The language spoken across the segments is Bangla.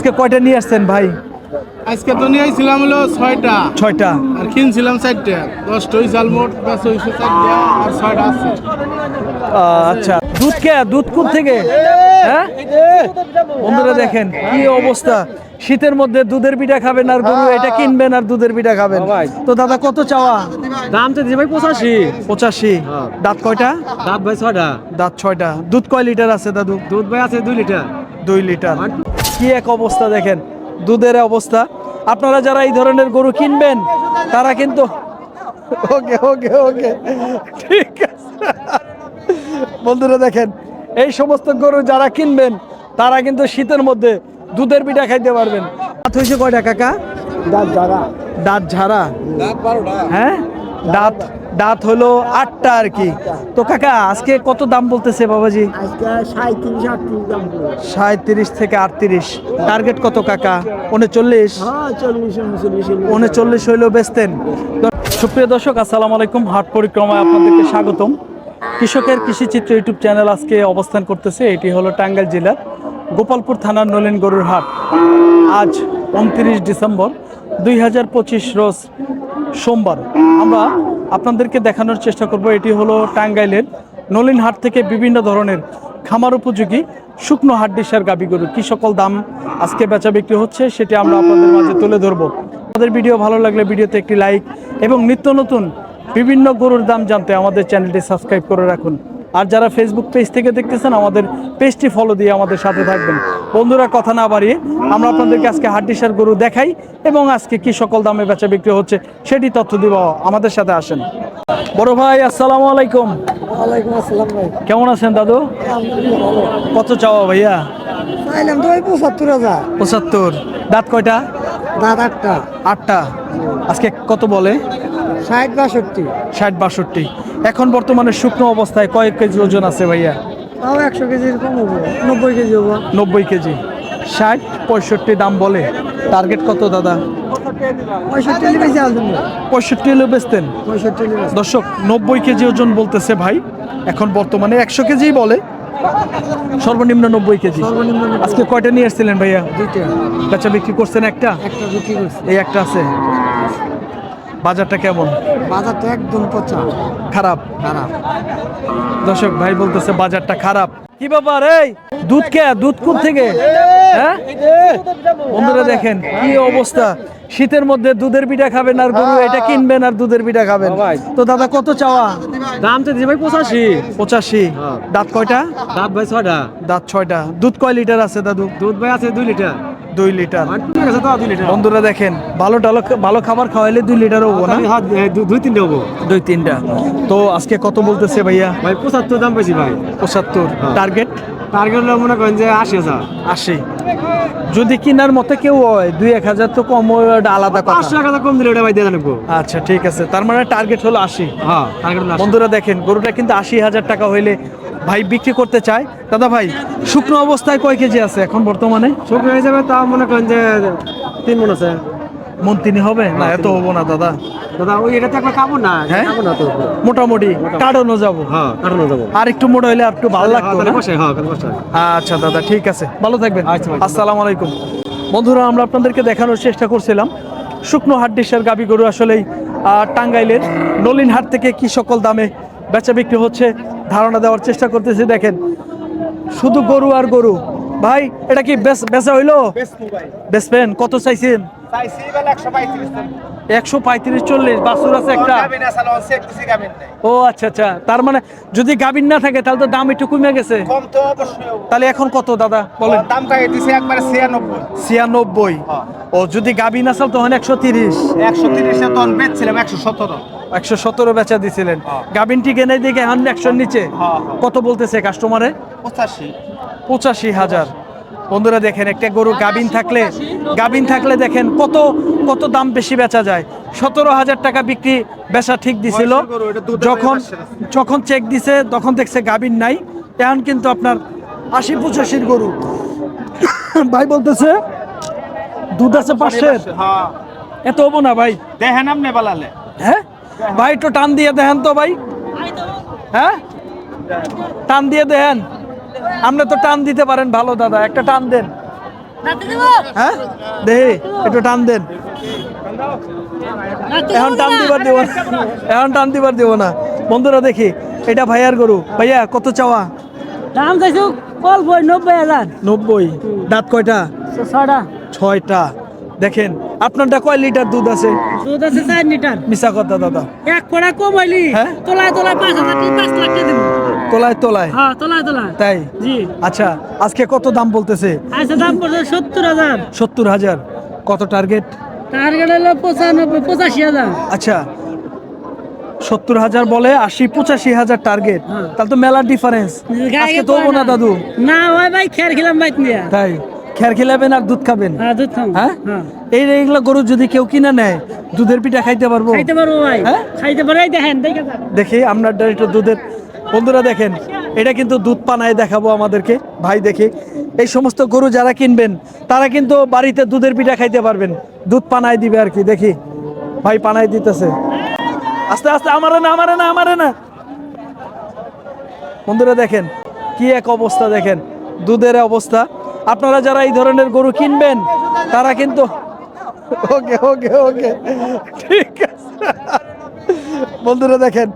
আজকে কয়টা নিয়ে আসছেন ভাই? আজকে তো নিয়ে আইছিলাম হলো 6টা। 6টা। আর কিনছিলাম 4টা। 10টা হইছে আলমোট, বেচা হইছে 4টা আর 6টা আছে। আচ্ছা, দুধ কোথা থেকে? হ্যাঁ বন্ধুরা দেখেন কি অবস্থা, শীতের মধ্যে দুধের পিঠা খাবেন আর গরু এটা কিনবেন আর দুধের পিঠা খাবেন। তো দাদা কত চাওয়া? দাম তো দিবে ভাই 85। 85। দাঁত কয়টা? দাঁত ভাই 6টা। দাঁত 6টা। দুধ কয় লিটার আছে দাদু? দুধ ভাই আছে 2 লিটার। 2 লিটার। কি এক অবস্থা দেখেন দুধের অবস্থা। আপনারা যারা এই ধরনের গরু কিনবেন তারা কিন্তু ওকে ওকে ওকে ঠিক আছে বন্ধুরা দেখেন এই সমস্ত গরু যারা কিনবেন তারা কিন্তু শীতের মধ্যে দুধের পিঠা খাইতে পারবেন। দাঁত হয়েছে কয়টা কাকা? দাঁত ঝাড়া। দাঁত ঝাড়া। দাঁত 12টা। হ্যাঁ দাঁত দাঁত হলো 8টা আর কি। তো কাকা আজকে কত দাম বলতেছে বাবাজি? আজকে 37-38 দাম পড়ে। 37 থেকে 38। টার্গেট কত কাকা? 39? হ্যাঁ 40-39। 39 হইলেও বেচতেন। সুপ্রিয় দর্শক আসসালামু আলাইকুম, হাট পরিক্রমায় আপনাদেরকে স্বাগতম। কৃষকের কৃষিচিত্র ইউটিউব চ্যানেল আজকে অবস্থান করতেছে। এটি হলো টাঙ্গাইল জেলার গোপালপুর থানার নলিন গরুর হাট। আজ 29 ডিসেম্বর 2025 রোজ সোমবার। আমরা আপনাদেরকে দেখানোর চেষ্টা করব এটি হলো টাঙ্গাইলের নলিন হাট থেকে বিভিন্ন ধরনের খামার উপযোগী শুকনো হাড্ডিসার গাভী গরু কি সকল দাম আজকে বেচা বিক্রি হচ্ছে সেটি আমরা আপনাদের মাঝে তুলে ধরবো। আমাদের ভিডিও ভালো লাগলে ভিডিওতে একটি লাইক এবং নিত্য নতুন বিভিন্ন গরুর দাম জানতে আমাদের চ্যানেলটি সাবস্ক্রাইব করে রাখুন। আর যারা ফেসবুক পেজ থেকে দেখতেছেন আমাদের পেজটি ফলো দিয়ে আমাদের সাথে থাকবেন। বন্ধুরা কথা না বাড়িয়ে আমরা আপনাদেরকে আজকে হাড্ডিসার গরু দেখাই এবং আজকে কি সকল দামে বেচা বিক্রি হচ্ছে সেটি তথ্য দিব। আমাদের সাথে আসেন। বড় ভাই আসসালামু আলাইকুম। ওয়ালাইকুম আসসালাম ভাই। কেমন আছেন দাদু? আলহামদুলিল্লাহ ভালো। কত চাওয়া ভাইয়া? চাইলাম তো ভাই 75,000। 75। দাঁত কয়টা? দাঁত 8টা। 8টা। আজকে কত বলে? 60-62। 60-62। এখন বর্তমানে শুকনো অবস্থায় কয়েক কেজি ওজন আছে ভাইয়া? তাও 100 কেজির কম হবো, 90 কেজি হবো। 90 কেজি। 60-65 দাম বলে। টার্গেট কত দাদা? 65 কেজি আলদম। 65 হলে বেচতেন? 65 কেজি। দর্শক 90 কেজি ওজন বলতেছে ভাই। এখন বর্তমানে 100 কেজিই বলে, সর্বনিম্ন 90 কেজি। সর্বনিম্ন 90। আজকে কয়টা নিয়ে এসেছিলেন ভাইয়া? 2টা। বেচা বিক্রি করছেন একটা? একটা বিক্রি করছি। এই একটা আছে। বাজারটা কেমন? বাজার তো একদম পচা। খারাপ। খারাপ। দর্শক ভাই বলতেছে বাজারটা খারাপ। কি ব্যাপার এই দুধ কোথা থেকে? হ্যাঁ বন্ধুরা দেখেন কি অবস্থা, শীতের মধ্যে দুধের পিঠা খাবেন আর গরু এটা কিনবেন আর দুধের পিঠা খাবেন। তো দাদা কত চাওয়া? দাম তো দিবে ভাই 85। 85। দাঁত কয়টা? দাঁত ভাই 6টা। দাঁত 6টা। দুধ কয় লিটার আছে দাদু? দুধ ভাই আছে 2 লিটার। 2 লিটার। ঠিক আছে তো 2 লিটার। বন্ধুরা দেখেন ভালো খাবার খাওয়াইলে 2 লিটার হবো না? হ্যাঁ 2-3 হবো। 2-3টা। তো আজকে কত বলতেছে ভাইয়া? ভাই 75 দাম পাইছি ভাই। 75। টার্গেট? টার্গেট হলো মনে করেন যে 80,000। 80। যদি কিনার মতে কেউ হয় 2-1 হাজার তো কম ওটা আলাদা কথা। 500 টাকা কম দিলে ওটা ভাই দিয়ে দেবো। আচ্ছা ঠিক আছে, তার মানে টার্গেট হলো 80। হ্যাঁ টার্গেট হলো 80। বন্ধুরা দেখেন গরুটা কিন্তু 80,000 টাকা হইলে ভাই বিক্রি করতে চায়। দাদা ভাই শুকনো অবস্থায় কয় কেজি আছে এখন বর্তমানে? শুকনো হয়ে যাবে তাও মনে করেন যে 3 মণ আছে। মন 3 হবে না? এত হবো না দাদা। দাদা ওই এটা তো একবার খাবো না। হ্যাঁ? খাবো না তো। মোটামুটি কাটানো যাবো। হ্যাঁ কাটানো যাবো। আর একটু মোটা হইলে আর একটু ভালো লাগতো না? হ্যাঁ আচ্ছা দাদা ঠিক আছে, ভালো থাকবেন। আচ্ছা ভাই। আসসালামু আলাইকুম। বন্ধুরা আমরা আপনাদেরকে দেখানোর চেষ্টা করছিলাম শুকনো হাড্ডিসার গাভী গরু আসলেই টাঙ্গাইলের নলিন হাট থেকে কি সকল দামে বেচা বিক্রি হচ্ছে ধারণা দেওয়ার চেষ্টা করতেছি। দেখেন শুধু গরু আর গরু। ভাই এটা কি বেচা হইলো? বেচবেন? কত চাইছেন? 135-40। বাছুর আছে একটা? ও আচ্ছা আচ্ছা, তার মানে যদি গাভীর না থাকে তাহলে তো দাম একটু কমে গেছে। তাহলে এখন কত দাদা বলেন? দাম কাকে দিছে একবারে 96। 96। ও যদি গাভী না চাল তখন 130। 130 এ তখন বেচছিলাম 117। 117 বেচা দিছিলেন। গাভীনটি কেনে দিকে এখন 100 নিচে। কত বলতেছে কাস্টমারে? 85। 85,000। বন্ধুরা দেখেন একটা গরু গাভীন থাকলে দেখেন কত দাম বেশি বেচা যায়। 17,000 টাকা বিক্রি বেচা ঠিক দিছিল। যখন চেক দিছে তখন দেখছে গাভীন নাই। এখন কিন্তু আপনার 80-85 গরু। ভাই বলতেছে দুধ আছে 500। হ্যাঁ এত হবো না ভাই। দেখেন আপনি বালালে। হ্যাঁ ভাই একটু টান দিয়ে দেখেন তো ভাই। হ্যাঁ টান দিয়ে দেখেন। আপনি তো টান দিতে পারেন ভালো দাদা, একটা টান দেন। হ্যাঁ দেখি একটু টান দেন। এখন টান দিবার দিব না, এখন টান দিবার দিব না। বন্ধুরা দেখি এটা ভাইয়ার গরু। ভাইয়া কত চাওয়া? দাম চাইছো অল্প 90,000 90। দাঁত কয়টা? 6টা 6টা। দেখেন আপনারটা কয় লিটার দুধ আছে? দুধ আছে 4 লিটার। মিছা কথা দাদা। এক পড়া কম হইলি হ্যাঁ? তোলায় 5,000 কি 5 লাখ টাকা দেব। তোলায় তোলায় হ্যাঁ তোলায় তাই? জি। আচ্ছা আজকে কত দাম বলতেছে? আচ্ছা দাম পড়ছে 70,000। 70,000। কত টার্গেট? টার্গেট হলো 85,000। আচ্ছা 70,000 বলে, 80-85,000 টার্গেট। হ্যাঁ। তাহলে তো মেলার ডিফারেন্স। আজকে তো হবো না দাদু। না ওই ভাই খের খেলাম বাইত নিয়া। তাই খের খেলাবেন আর দুধ খাবেন? হ্যাঁ দুধ খাম। হ্যাঁ হ্যাঁ এইগুলো গরু যদি কেউ কিনে নেয় দুধের পিঠা খাইতে পারবো? খাইতে পারবো ভাই। হ্যাঁ? খাইতে পারে দেখেন দেখে যান। দেখি আপনার একটু দুধের। বন্ধুরা দেখেন এটা কিন্তু দুধ পানায় দেখাবো আমাদেরকে ভাই। দেখি এই সমস্ত গরু যারা কিনবেন তারা কিন্তু বাড়িতে দুধের পিঠা খাইতে পারবেন, দুধ পানায় দিবে আর কি। দেখি ভাই পানায় দিতেছে। আস্তে আস্তে, আমারে না আমারে না আমারে না। বন্ধুরা দেখেন কি এক অবস্থা, দেখেন দুধের অবস্থা। আপনারা যারা এই ধরনের গরু কিনবেন তারা কিন্তু ওকে ওকে ওকে ঠিক আছে। বন্ধুরা দেখেন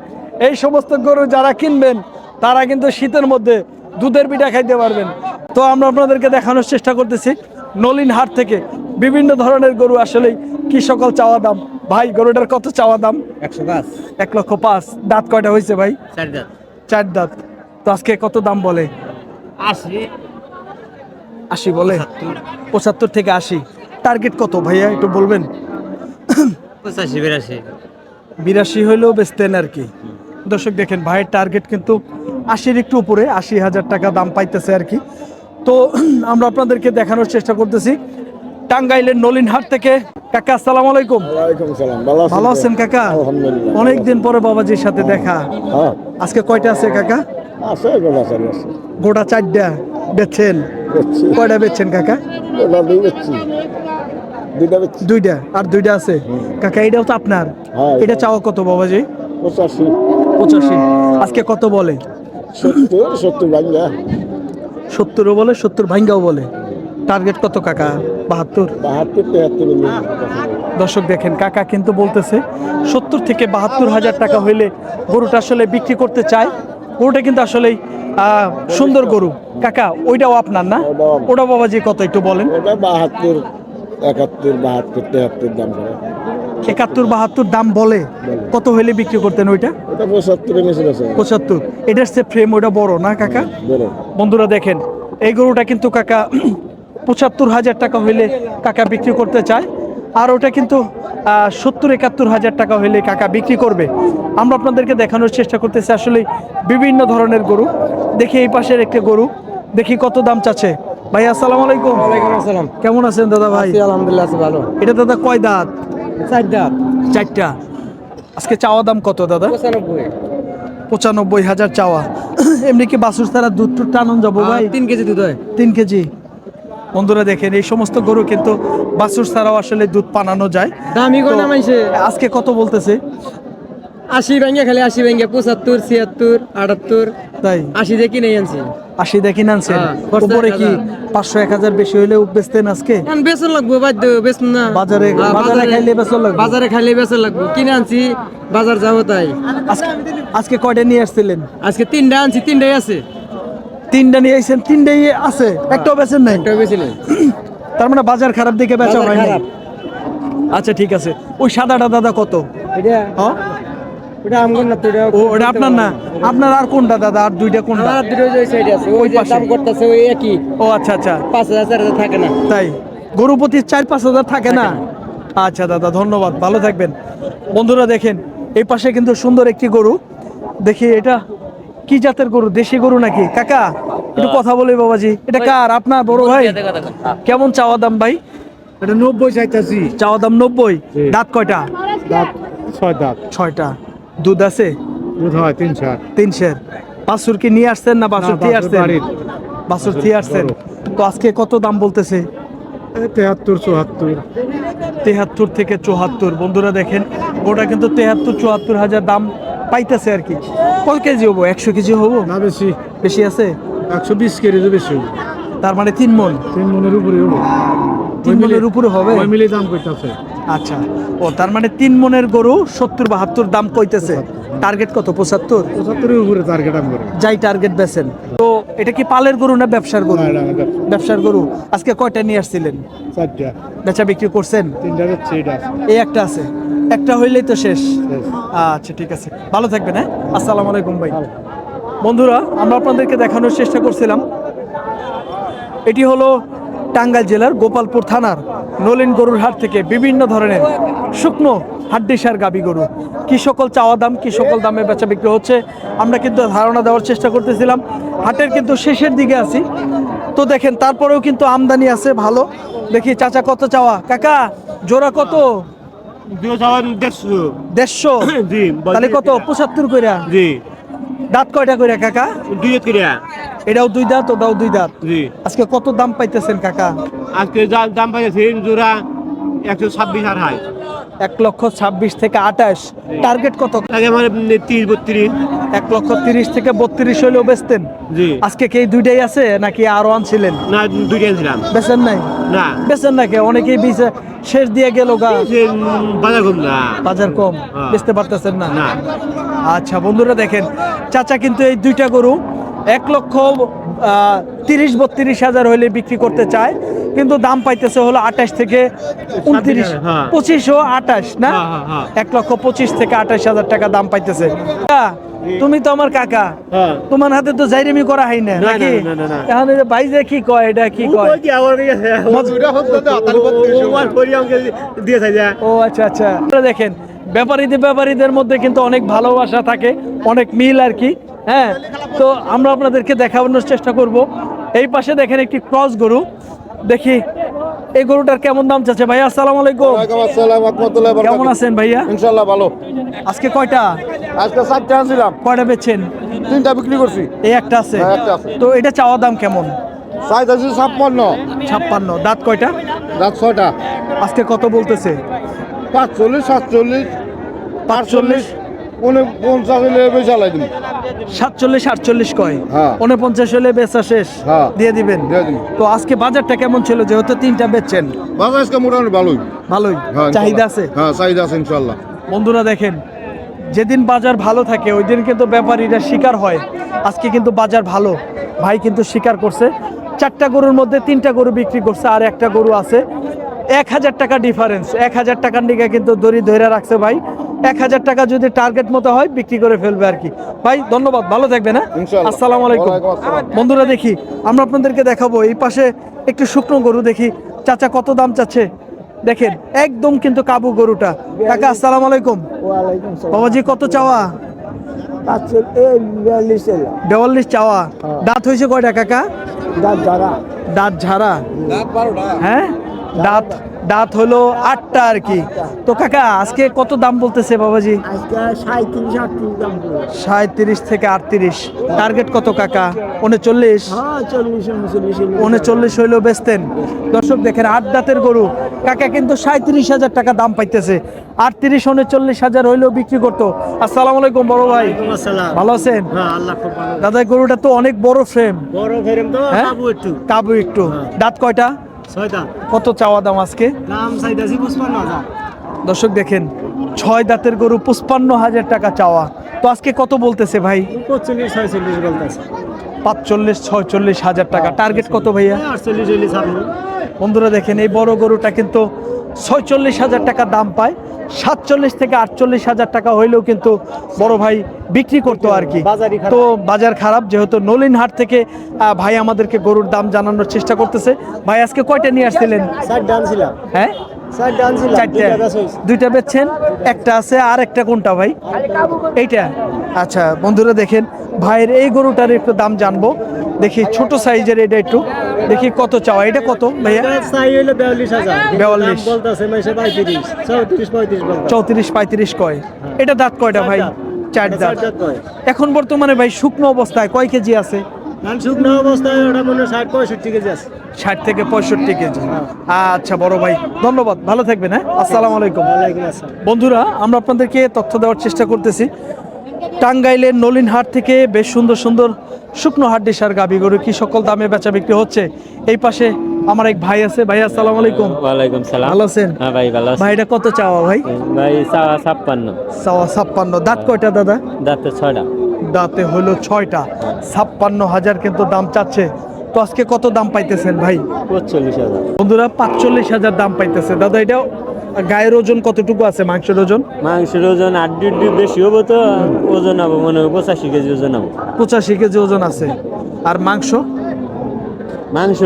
এই সমস্ত গরু যারা কিনবেন তারা কিন্তু শীতের মধ্যে দুধের পিঠা খাইতে পারবেন। তো আমরা আপনাদেরকে দেখানোর চেষ্টা করতেছি নলিন হাট থেকে বিভিন্ন ধরনের গরু। আসলে কি সকল চাওয়া দাম। ভাই গরুটার কত চাওয়া দাম? 105 1,05,000। দাঁত কয়টা হয়েছে ভাই? 4 দাঁত 4 দাঁত। তো আজকে কত দাম বলে? 80 বলে। 75 থেকে 80। টার্গেট কত ভাইয়া একটু বলবেন? 85 82 হইলেও বেচতেন আর কি। দর্শক দেখেন ভাইয়ের টার্গেট কিন্তু 80-র একটু উপরে, 80,000 টাকা দাম পাইতেছে আর কি। তো আমরা আপনাদেরকে দেখানোর চেষ্টা করতেছি টাঙ্গাইলের নলিনহাট থেকে। কাকা আসসালামু আলাইকুম। ওয়ালাইকুম সালাম। ভালো আছেন কাকা? আলহামদুলিল্লাহ। অনেকদিন পরে বাবাজির সাথে দেখা। হ্যাঁ আজকে কয়টা আছে কাকা? আছে গোলা চারি আছে। গোটা 4টা বেচছেন? বেচছি। কয়টা বেচছেন কাকা? গোলা দুই বেচছি। দুইটা বেচছি। 2টা আর 2টা আছে। কাকা এটাও তো আপনার? হ্যাঁ, এটা চাওয়া কত বাবাজি? 85 85। আজকে কত বলে? 70 ভাঙ্গা 70ও বলে, 70 ভাঙ্গাও বলে। টার্গেট কত কাকা? 72। 72-73 দর্শক দেখেন কাকা কিন্তু বলতেছে 70 থেকে 72,000 টাকা হইলে গরুটা আসলে বিক্রি করতে চায়। গরুটা কিন্তু আসলেই সুন্দর গরু। কাকা ওইটাও আপনার না? ওটা বাবাজি কত একটু বলেন? ওটা 72, 71, 72, 73 দাম করে। 71-72 দাম বলে। কত হইলে বিক্রি করতেন ওইটা? ওটা 75 নিচে আছে। 75। এটার সে ফ্রেম ওটা বড় না কাকা? বড়। বন্ধুরা দেখেন এই গরুটা কিন্তু কাকা 75,000 টাকা হইলে কাকা বিক্রি করতে চায়। আর ওটা কিন্তু 70-71,000 টাকা হইলে কাকা বিক্রি করবে। আমরা আপনাদেরকে দেখানোর চেষ্টা করতেছি আসলে বিভিন্ন ধরনের গরু। দেখি এই পাশের একটা গরু, দেখি কত দাম চাচ্ছে। ভাই আসসালামু আলাইকুম। ওয়ালাইকুম আসসালাম। কেমন আছেন দাদা ভাই? আলহামদুলিল্লাহ আছি ভালো। এটা দাদা কয় দাঁত? 4 দাঁত 4টা। আজকে চাওয়া দাম কত দাদা? 95,000 চাওয়া। এমনি কি বাছুর ছাড়া দুধ টুধ টানুন যাবো ভাই? 3 কেজি দুধ হয়। 3 কেজি। বন্ধুরা দেখেন এই সমস্ত গরু কিন্তু বাছুর ছাড়াও আসলে দুধ পানানো যায়। দামি কোনা মাইছে আজকে কত বলতেছে? 80 ভাঙ্গা খালি 80 ভাঙ্গা 75, 76, 78, তাই 80 দিয়ে কিনে আনছি। 80 দেখি নানছেন। হ্যাঁ, খরচা উপরে কি 1,000 500-1000 বেশি হইলে বেচতেন আজকে? এখন বেচন লাগবো বাধ্য বেচন না। বাজারে হ্যাঁ, বাজারে খাইলে বেচন লাগবে। বাজারে খাইলে বেচন লাগবো। কিনে আনছি বাজার যাবো তাই। আজকে কয়টা নিয়ে আসছিলেন? আজকে 3টা আনছি, 3টাই আছে। 3টা নিয়ে আইছেন, 3টাই আছে, একটাও বেচেন নাই? একটা বেচিলেন। তার মানে বাজার খারাপ দেখে বেচা বাজার হয় না। খারাপ। আচ্ছা ঠিক আছে। ওই সাদাটা দাদা কত? এটা হ্যাঁ ওটা আমগর না তো, ও ওটা আপনার না? আপনার আর কোনটা দাদা? আর 2টা কোনটা? আমার দুটো ওই সাইডে আছে। ওই যে পাশে। দাম করতেছে ওই একই ও আচ্ছা আচ্ছা। 5,000 4,000 থাকে না। তাই গরু প্রতি 4-5 হাজার থাকে না? আচ্ছা দাদা ধন্যবাদ, ভালো থাকবেন। বন্ধুরা দেখেন এই পাশে কিন্তু সুন্দর একটি গরু। দেখি এটা কি জাতের গরু? দেশি গরু নাকি? কাকা একটু কথা বলি বাবাজি। এটা কার? আপনার বড় ভাই? কেমন চাওয়া দাম ভাই? এটা 90 চাইতাছি। চাওয়া দাম 90। দাঁত কয়টা? দাঁত 6 দাঁত। 6টা। দুধ আছে? দুধ হয় 3-4। 3 বাছুর কি নিয়ে আসছেন না বাছুর না, দিয়ে বাছুর আসছেন? বাড়ির। বাছুর দিয়ে আসছেন। তো আজকে কত দাম বলতেছে? 73-74। 73 থেকে 74। বন্ধুরা দেখেন গোটা কিন্তু 73-74 হাজার দাম পাইতেছে আর কি। কত কেজি হবো? 100 কেজি হবো? না বেশি। বেশি আছে? 120 কেজি বেশি। তার মানে 3 মন। 3 মনের উপরে হবে। 3 মনের উপরে হবে। ওই মিলে দাম কইতাছে। আচ্ছা, ও তার মানে 3 মনের গরু 70-72 দাম কইতেছে। টার্গেট কত? 75? 75 এর উপরে টার্গেট আমি করি। যাই টার্গেট বেছেন। তো এটা কি পালের গরু না ব্যবসার গরু? না, এটা আমার ব্যবসা। ব্যবসার গরু। আজকে কয়টা নিয়ে আসছিলেন? 4টা। বেচা বিক্রি করছেন? 3টা হচ্ছে এটা আছে। এই একটা আছে, একটা হইলেই তো শেষ। শেষ। আচ্ছা ঠিক আছে, ভালো থাকবেন। হ্যাঁ, আসসালামু আলাইকুম ভাই। বন্ধুরা, আমরা আপনাদেরকে দেখানোর চেষ্টা করছিলাম, এটি হলো টাঙ্গাইল জেলার গোপালপুর থানার নলিন গরুর হাট থেকে বিভিন্ন ধরনের শুকনো হাড্ডিসার গাবি গরু কি সকল চাওয়া দাম, কি সকল দামে বেচা বিক্রি হচ্ছে, আমরা কিন্তু ধারণা দেওয়ার চেষ্টা করতেছিলাম। হাটের কিন্তু শেষের দিকে আছি, তো দেখেন তারপরেও কিন্তু আমদানি আছে ভালো। দেখি চাচা কত চাওয়া? কাকা জোড়া কত? 150। জি, তাহলে কত? 75 কইরা। জি, দাঁত কয়টা কইরা কাকা? 2 কইরা। এটাও 2 দাঁত, ওটাও 2 দাঁত। জি, আজকে কত দাম পাইতেছেন কাকা? আজকে যা দাম পাইছে জোড়া 126 আর হাই। 1,26,000 থেকে 28। টার্গেট কত? আগে মানে 30 32। 1,30,000 থেকে 32 হইলেও বেচতেন। জি, আজকে কি এই দুইটাই আছে নাকি আরো আনছিলেন? না 2টা ছিলাম। বেচেন নাই? না, বেচেন নাকি? অনেকেই বিচে শেষ দিয়ে গেল গা। যে বাজার কম না। বাজার কম, হ্যাঁ। বেচতে পারতেছেন না। না, আচ্ছা বন্ধুরা দেখেন, চাচা কিন্তু এই দুইটা গরু 1,30,000-32,000 হইলে বিক্রি করতে চায়, কিন্তু দাম পাইতেছে হলো 28 থেকে 29, হ্যাঁ। 25 ও 28 না, হ্যাঁ, হ্যাঁ, হ্যাঁ। 1,25,000 থেকে 28,000 টাকা দাম পাইতেছে। তুমি তো আমার কাকা, হ্যাঁ। তোমার হাতে তো জাইরেমি করা হয় না না, নাকি? না, না, না, না। এখন এই যে ভাই যে কি কয়, এটা কি কয়? ও আচ্ছা আচ্ছা, আপনারা দেখেন ব্যাপারীদের মধ্যে কিন্তু অনেক ভালোবাসা থাকে, অনেক মিল আর কি। হ্যাঁ, তো আমরা আপনাদেরকে দেখানোর চেষ্টা করব। এই পাশে দেখেন একটি ক্রস গরু, দেখি এই গরুটার কেমন দাম চাচ্ছে। ভাইয়া আসসালামু আলাইকুম, কেমন আছেন ভাইয়া? ইনশাল্লাহ ভালো। আজকে কয়টা আজকে 4টা আনছিলাম, কয়টা বেচছেন? 3টা বিক্রি করছি। এই একটা আছে। হ্যাঁ, একটা আছে। তো এটা চাওয়া দাম কেমন? সাইজ আছে 56, 56। দাঁত কয়টা? রাত 6টা। আজকে কত বলতেছে? 45, 47, 48, 49 হলে বেশি আলাই দিন। 47, 48 কয়। হ্যাঁ। 49 হলে বেচা শেষ, হ্যাঁ। দিয়ে দিবেন। দিয়ে দিন। তো আজকে বাজারটা কেমন ছিল, যেহেতু 3টা বেচছেন? বাজার আজকে মোটামুটি ভালোই। ভালোই হ্যাঁ, চাহিদা আছে। হ্যাঁ, চাহিদা আছে ইনশাল্লাহ। বন্ধুরা দেখেন, যেদিন বাজার ভালো থাকে ওই দিন কিন্তু ব্যাপারীরা শিকার হয়। আজকে কিন্তু বাজার ভালো, ভাই কিন্তু শিকার করছে। 4টা গরুর মধ্যে 3টা গরু বিক্রি করছে, আর একটা গরু আছে। 1,000 টাকা ডিফারেন্স, 1,000 টাকার দিকে কিন্তু দড়ি ধরে রাখছে ভাই। 1,000 টাকা যদি টার্গেট মতো হয় বিক্রি করে ফেলবে আর কি। ভাই ধন্যবাদ, ভালো থাকবেন। হ্যাঁ, ইনশাআল্লাহ। আসসালামু আলাইকুম। ওয়ালাইকুম আসসালাম। বন্ধুরা দেখি, আমরা আপনাদেরকে দেখাবো এই পাশে একটু শুকনো গরু, দেখি চাচা কত দাম চাচ্ছে। দেখেন একদম কিন্তু কাবু গরুটা। কাকা আসসালামু আলাইকুম। বাবাজি কত চাওয়া? 42 চাওয়া। দাঁত হয়েছে কয়টা কাকা? দাঁত ঝাড়া। হ্যাঁ, দাঁত হলো 8টা আর কি। তো কাকা আজকে কত দাম বলতেছে বাবাজি? 37 থেকে 38। টার্গেট কত কাকা? 39? 39 হইলেও বেচতেন। দর্শক দেখেন 8 দাঁতের গরু, কাকা কিন্তু 37,000 টাকা দাম পাইতেছে। 38, 39,000 হইলেও বিক্রি করতো। আসসালামু আলাইকুম বড় ভাই, ভালো আছেন? দাদা গরুটা তো অনেক বড় ফ্রেম। হ্যাঁ? কাবু একটু। দাঁত কয়টা? 6টা। কত চাওয়া দাম আজকে? দাম চাইতাছি 55,000। দর্শক দেখেন 6 দাঁতের গরু 55,000 টাকা চাওয়া। তো আজকে কত বলতেছে ভাই? 45 46 বলতাছে। 45-46,000 টাকা। টার্গেট কত ভাইয়া? 48 হইলে ছাড়বো। বন্ধুরা দেখেন এই বড় গরুটা কিন্তু 46,000 টাকা দাম পায়। 47 থেকে 48,000 টাকা হইলেও কিন্তু বড় ভাই বিক্রি করতো আর কি। বাজারই খারাপ। তো বাজার খারাপ, যেহেতু নলিন হাট থেকে ভাই আমাদেরকে গরুর দাম জানানোর চেষ্টা করতেছে। ভাই আজকে কয়টা নিয়ে আসছিলেন? 4টা আনছিলাম। হ্যাঁ, 4টা আনছিলাম। 4টা। 2টা বেচছেন, একটা আছে, আর একটা কোনটা ভাই? এইটা। আচ্ছা বন্ধুরা দেখেন ভাইয়ের এই গরুটার একটু দাম জানবো। দেখি ছোট সাইজের, এটা একটু দেখি কত চাওয়া। এটা কত ভাইয়া? চাই হইলো 42,000। 42। বলতাছে মাইসে 35, 34 35 বলতাছে। 34-35 কয়। এটা দাঁত কয়টা ভাই? 4 দাঁত। এখন বর্তমানে ভাই শুকনো অবস্থায় কয় কেজি আছে? ধান শুকনো অবস্থায় ওটা মনে 60 65 কেজি আছে। 60 থেকে 65 কেজি। আচ্ছা বড় ভাই ধন্যবাদ, ভালো থাকবেন। হ্যাঁ, আসসালামু আলাইকুম। ওয়ালাইকুম আসসালাম। বন্ধুরা আমরা আপনাদেরকে তথ্য দেওয়ার চেষ্টা করতেছি। টাঙ্গাইলের নলিনহাট থেকে বেশ সুন্দর সুন্দর শুকনো হাড্ডি সার গাভী গরু কি সকল দামে বেচা বিক্রি হচ্ছে। এই পাশে আমার এক ভাই আছে। ভাই আসসালামু আলাইকুম। ওয়ালাইকুম সালাম। ভালো আছেন? হ্যাঁ ভাই ভালো আছি। ভাই এটা কত চাওয়া ভাই? ভাই 56 চাওয়া 56। দাঁত কয়টা দাদা? দাঁতে 6টা। দাঁতে হলো 6টা। 56,000 কিন্তু দাম চাচ্ছে। তো আজকে কত দাম পাইতেছেন ভাই? 45,000। বন্ধুরা 45,000 দাম পাইতেছে। দাদা এটা গায়ের ওজন কতটুকু আছে? মাংসের ওজন? মাংসের ওজন 8 বেশি হবো তো ওজন হবো মনে হয় 85 কেজি ওজন হবো। 85 কেজি ওজন আছে। আর মাংস মাংস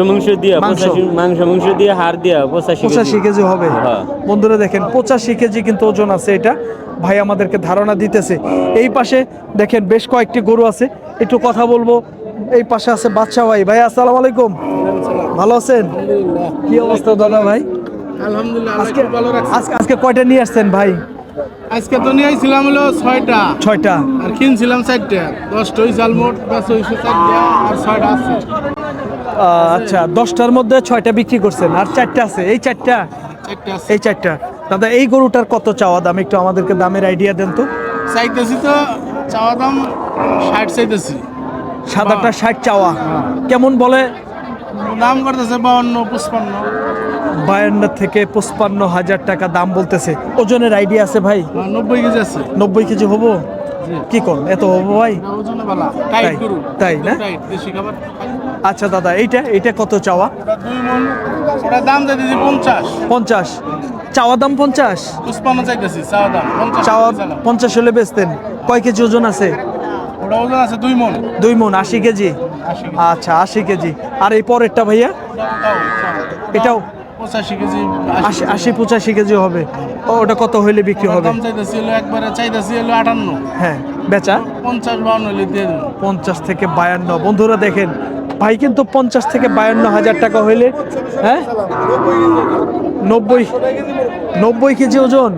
দিয়ে মাংস। 85 মাংস দিয়ে হাড় দিয়ে 85 কেজি হবে। হ্যাঁ। বন্ধুরা দেখেন 85 কেজি কিন্তু ওজন আছে। এটা ভাই আমাদেরকে ধারণা দিতেছে। এই পাশে দেখেন বেশ কয়েকটি গরু আছে, একটু কথা বলবো। এই পাশে আছে বাদশা ভাই। ভাই আসসালামু আলাইকুম। ভালো আছেন? কি অবস্থা দাদা ভাই? আলহামদুলিল্লাহ আল্লাহ আজকে খুব ভালো রাখছে। আজকে কয়টা নিয়ে আসছেন ভাই? আজকে তো নিয়ে আইছিলাম হলো 6টা 6টা। আর কিনছিলাম 4টা। 10টা হইছে আলমোট, বেচা হইছে 4টা আর 6টা আছে। আচ্ছা 10টার মধ্যে 6টা বিক্রি করছেন আর 4টা আছে। এই 4টা 4টা আছে। এই 4টা। দাদা এই গরুটার কত চাওয়া দাম? একটু আমাদেরকে দামের আইডিয়া দেন তো। চাইতেছি তো চাওয়া দাম 60 চাইতেছি। সাদাটা 60 চাওয়া। কেমন বলে? দাম করতেছে 52 55। 52 থেকে 55,000 টাকা দাম বলতেছে। ওজনের আইডিয়া আছে ভাই? 90 কেজি আছে। 90 কেজি হবো? কি কোন এত হবো ভাই? ওজনে বালা তাই? টাইট গরু। তাই না? টাইট দেশি খাবার। আচ্ছা দাদা এইটা কত চাওয়া? ওটা 2 মণ। ওটা দাম দিতেছি 50। 50 চাওয়া দাম 50? 55 চাইতেছি চাওয়া দাম 50। চাওয়া 50 হলে বেচতেন। কয় কেজি ওজন আছে? ওটা ওজন আছে 2 মণ। 2 মণ 80 কেজি। 80 কেজি। আচ্ছা 80 কেজি। আর এই পরেরটা ভাইয়া? এটাও 85 কেজি 80-85 কেজি হবে। ওটা কত হইলে বিক্রি হবে? দাম চাইতেছি হলো একবারে চাইতেছি হলো 58। হ্যাঁ বেচা 50-52 হলে দিয়ে দেবো। 50 থেকে 52। বন্ধুরা দেখেন ভাই কিন্তু 50 থেকে 52,000 টাকা হইলে, হ্যাঁ 90 কেজি ওজন।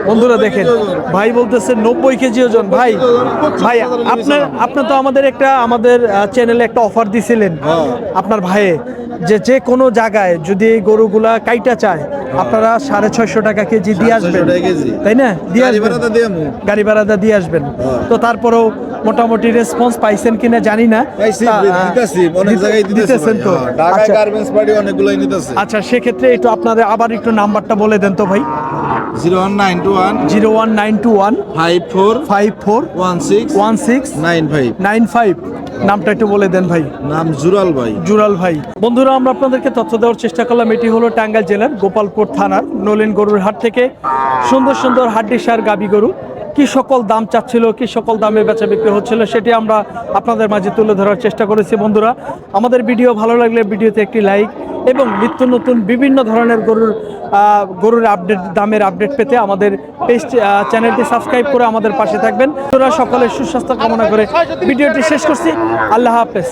বন্ধুরা দেখেন ভাই বলতেছে 90 কেজি ওজন। ভাই আপনার তো আমাদের চ্যানেলে একটা অফার দিছিলেন আপনার ভাইয়ে, যে কোনো জায়গায় যদি এই গরুগুলা কাইটা চায় আপনারা 650 টাকা কেজি দিয়ে আসবেন, তাই না? দিয়ে আসবেন, গাড়ি ভাড়াটা দিয়ে আসবেন। তো তারপরেও মোটামুটি রেসপন্স পাইছেন কিনা জানি না। দিতেছেন তো? আচ্ছা সেক্ষেত্রে একটু আপনাদের আবার একটু নাম্বারটা বলে দেন তো ভাই। 01921 54 16 নামটা একটু বলে দেন ভাই। নাম জুরাল ভাই। জুরাল ভাই। বন্ধুরা আমরা আপনাদেরকে তথ্য দেওয়ার চেষ্টা করলাম। এটি হলো টাঙ্গাইল জেলার গোপালপুর থানার নলিন গরুর হাট থেকে সুন্দর সুন্দর হাড্ডি সার গাবি গরু কি সকল দাম চাচ্ছিল, কি সকল দামে বেচা বিক্রি হচ্ছিল সেটি আমরা আপনাদের মাঝে তুলে ধরার চেষ্টা করেছি। বন্ধুরা আমাদের ভিডিও ভালো লাগলে ভিডিওতে একটি লাইক এবং নিত্য নতুন বিভিন্ন ধরনের গরুর আপডেট, দামের আপডেট পেতে আমাদের চ্যানেলটি সাবস্ক্রাইব করে আমাদের পাশে থাকবেন। তোরা সকলের সুস্বাস্থ্য কামনা করে ভিডিওটি শেষ করছি। আল্লাহ হাফেজ।